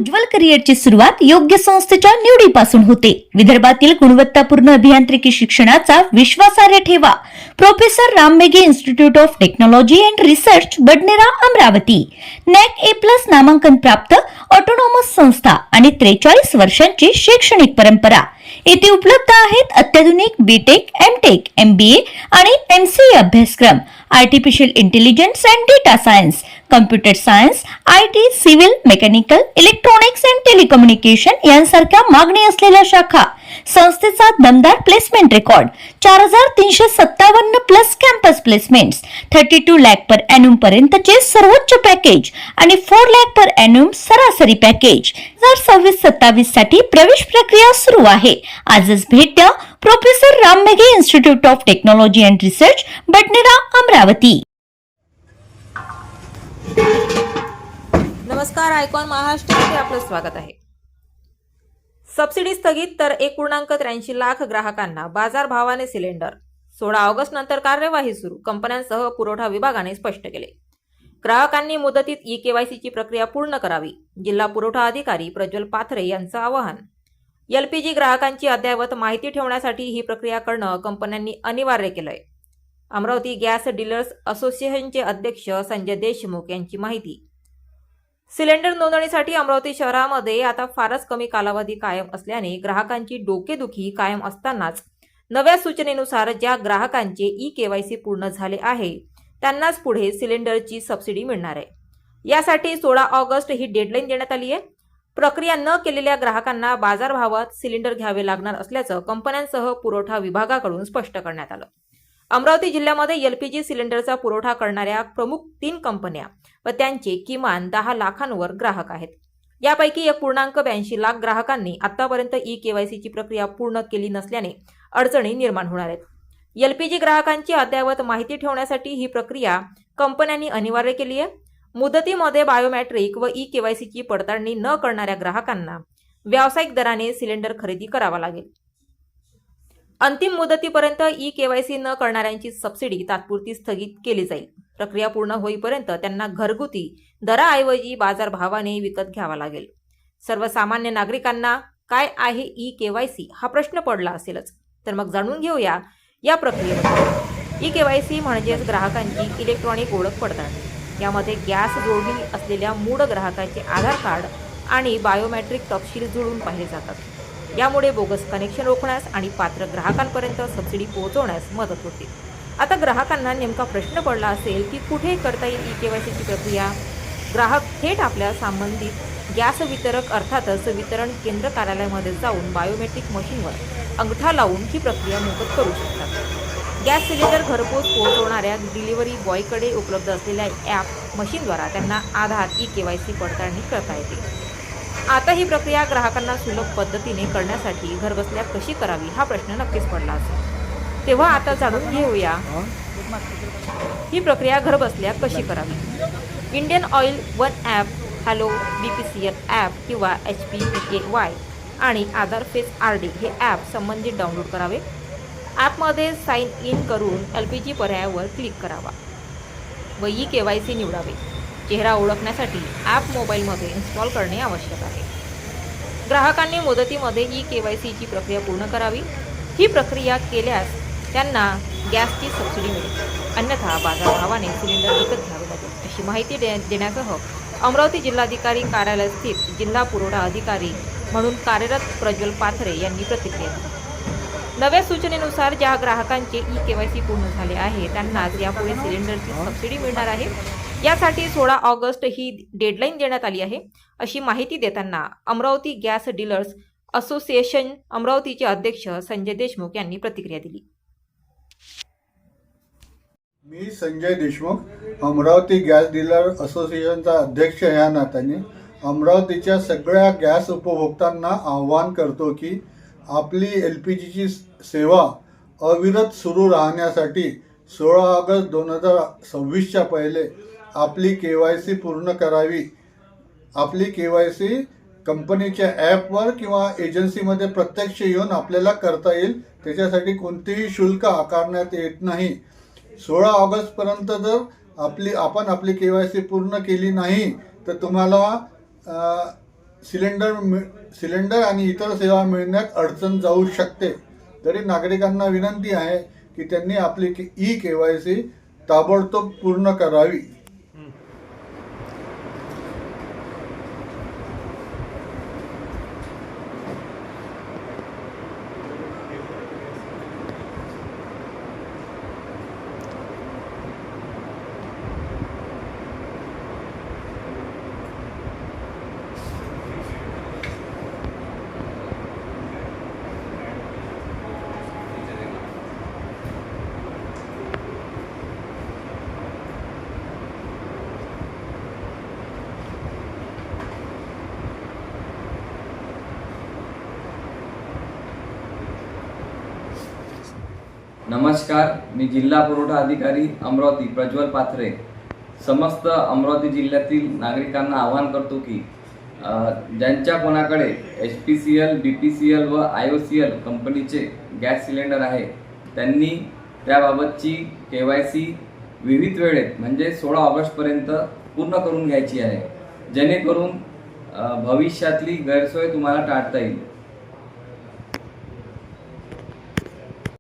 उज्ज्वल करिअरची सुरुवात योग्य संस्थेच्या निवडीपासून होते। विदर्भातील गुणवत्तापूर्ण अभियांत्रिकी शिक्षणाचा विश्वासार्ह ठेवा professor Ram Meghe institute of technology and research Badnera Amravati. NAAC A+ नामांकन प्राप्त ऑटोनॉमस संस्था आणि 43 वर्षांची शैक्षणिक परंपरा। येथे उपलब्ध आहेत अत्याधुनिक बीटेक, एमटेक, MBA आणि MCA अभ्यासक्रम, artificial intelligence and data science, computer science, IT, civil, mechanical, electronics and telecommunication यांसारख्या मागणी असलेल्या शाखा। संस्थेचा दमदार placement record, 4357 plus campus placements, 32 lakh per annum पर्यंतचे सर्वोच्च पॅकेज आणि 4 लाख पर एनम सरासरी पॅकेज। 2026-27 साठी प्रवेश प्रक्रिया सुरू आहे। आजच भेट द्या professor Ram Meghe institute of technology and research Badnera Amravati. नमस्कार, आयकॉन महाराष्ट्रामध्ये आपलं स्वागत आहे। सबसिडी स्थगित तर 1.83 लाख ग्राहकांना बाजार भावाने सिलेंडर। 16 ऑगस्ट नंतर कार्यवाही सुरू, कंपन्यांसह पुरवठा विभागाने स्पष्ट केले। ग्राहकांनी मुदतीत ई-केवायसीची प्रक्रिया पूर्ण करावी, जिल्हा पुरवठा अधिकारी प्रज्वल पाथरे यांचं आवाहन। LPG ग्राहकांची अद्ययावत माहिती ठेवण्यासाठी ही प्रक्रिया करणं कंपन्यांनी अनिवार्य केलंय। अमरावती गॅस डीलर्स असोसिएशनचे अध्यक्ष संजय देशमुख यांची माहिती। सिलेंडर नोंदणीसाठी अमरावती शहरामध्ये आता फारच कमी कालावधी कायम असल्याने ग्राहकांची डोकेदुखी कायम असतानाच नव्या सूचनेनुसार ज्या ग्राहकांचे ई-केवायसी पूर्ण झाले आहे त्यांनाच पुढे सिलेंडरची सबसिडी मिळणार आहे। यासाठी 16 ऑगस्ट ही डेडलाईन देण्यात आली आहे। प्रक्रिया न केलेल्या ग्राहकांना बाजारभावात सिलेंडर घ्यावे लागणार असल्याचं कंपन्यांसह पुरवठा विभागाकडून स्पष्ट करण्यात आलं। अमरावती जिल्ह्यामध्ये LPG सिलेंडरचा पुरवठा करणाऱ्या प्रमुख 3 कंपन्या व त्यांचे किमान 10 लाखांवर ग्राहक आहेत। यापैकी 1.82 लाख ग्राहकांनी आतापर्यंत ई-केवायसीची प्रक्रिया पूर्ण केली नसल्याने अडचणी निर्माण होणार आहेत। LPG ग्राहकांची अद्ययावत माहिती ठेवण्यासाठी ही प्रक्रिया कंपन्यांनी अनिवार्य केली आहे। मुदतीमध्ये बायोमेट्रिक व ई-केवायसीची पडताळणी न करणाऱ्या ग्राहकांना व्यावसायिक दराने सिलेंडर खरेदी करावा लागेल। अंतिम मुदतीपर्यंत ई-केवायसी न करणाऱ्यांची सबसिडी तात्पुरती स्थगित केली जाईल। प्रक्रिया पूर्ण होईपर्यंत त्यांना घरगुती दराऐवजी बाजारभावाने विकत घ्यावा लागेल। सर्वसामान्य नागरिकांना काय आहे ई-केवायसी हा प्रश्न पडला असेलच, तर मग जाणून घेऊया या प्रक्रियेबद्दल। ई-केवायसी म्हणजेच ग्राहकांची इलेक्ट्रॉनिक ओळख पडताळणी। यामध्ये गॅस जोडणी असलेल्या मूळ ग्राहकाचे आधार कार्ड आणि बायोमेट्रिक तपशील जुळून पाहिले जातात। यामुळे बोगस कनेक्शन रोखण्यास आणि पात्र ग्राहकांपर्यंत सबसिडी पोहोचवण्यास मदत होते। आता ग्राहकांना नेमका प्रश्न पडला असेल की कुठे करता येईल ई-केवायसीची प्रक्रिया। ग्राहक थेट आपल्या संबंधित गॅस वितरक अर्थातच वितरण केंद्र कार्यालयामध्ये जाऊन बायोमेट्रिक मशीनवर अंगठा लावून ही प्रक्रिया मोफत करू शकतात। गॅस सिलेंडर घरपोच पोहोचवणाऱ्या डिलिव्हरी बॉयकडे उपलब्ध असलेल्या ॲप मशीनद्वारा त्यांना आधार ई-केवायसी पडताळणी करता येते। आता ही प्रक्रिया ग्राहकांना सुलभ पद्धतीने करण्यासाठी घरबसल्या कशी करावी हा प्रश्न नक्कीच पडला असेल। तेव्हा आता जाणून घेऊया ही प्रक्रिया घरबसल्या कशी करावी। Indian oil one app, hello BPCL app किंवा HPPAY आणि आधार फेस RD हे ॲप संबंधित डाउनलोड करावे। ॲपमध्ये साइन इन करून LPG पर्यायावर क्लिक करावा व ई-केवायसी निवडावे। चेहरा ओळखण्यासाठी ॲप मोबाईलमध्ये इन्स्टॉल करणे आवश्यक आहे। ग्राहकांनी मुदतीमध्ये ई-केवायसीची प्रक्रिया पूर्ण करावी। ही प्रक्रिया केल्यास त्यांना गॅसची सबसिडी मिळेल, अन्यथा बाजारभावाने सिलेंडर विकत घ्यावे लागेल, अशी माहिती देण्यासह अमरावती जिल्हाधिकारी कार्यालय स्थित जिल्हा पुरवठा अधिकारी म्हणून कार्यरत प्रज्वल पाथरे यांनी प्रतिक्रिया दिली। नव्या सूचनेनुसार ज्या ग्राहकांचे ई-केवायसी पूर्ण झाले आहे त्यांनाच यापुढे सिलेंडरची सबसिडी मिळणार आहे। यासाठी 16 ऑगस्ट ही डेडलाईन देण्यात आली आहे, अशी माहिती देताना अमरावती गॅस डीलर्स असोसिएशन अमरावतीचे अध्यक्ष संजय देशमुख यांनी प्रतिक्रिया दिली। मी संजय देशमुख, अमरावती गॅस डीलर असोसिएशनचा अध्यक्ष या नात्याने अमरावतीच्या सगळ्या गॅस उपभोक्तांना आवाहन करतो की आपली LPGची सेवा अविरत सुरू राहण्यासाठी 16 ऑगस्ट 2026च्या पहिले आपली KYC पूर्ण करावी। आपली KYC कंपनीच्या ॲपवर किंवा एजन्सीमध्ये प्रत्यक्ष येऊन आपल्याला करता येईल। त्याच्यासाठी कोणतेही शुल्क आकारण्यात येत नाही। 16 ऑगस्टपर्यंत जर आपण आपली KYC पूर्ण केली नाही तर तुम्हाला सिलेंडर आणि इतर सेवा मिळण्यात अडचण जाऊ शकते. तरी नागरिकांना विनंती आहे की त्यांनी आपली KYC ताबडतोब पूर्ण करावी. नमस्कार, मी जिल्हा पुरवठा अधिकारी अमरावती प्रज्वल पाथरे समस्त अमरावती जिल्ह्यातील नागरिकांना आवाहन करतो की ज्यांच्या कोणाकडे HPCL, BPCL व IOCL कंपनीचे गॅस सिलेंडर आहे त्यांनी त्याबाबतची KYC विविध वेळेत म्हणजे 16 ऑगस्टपर्यंत पूर्ण करून घ्यायची आहे, जेणेकरून भविष्यातली गैरसोय तुम्हाला टाळता येईल.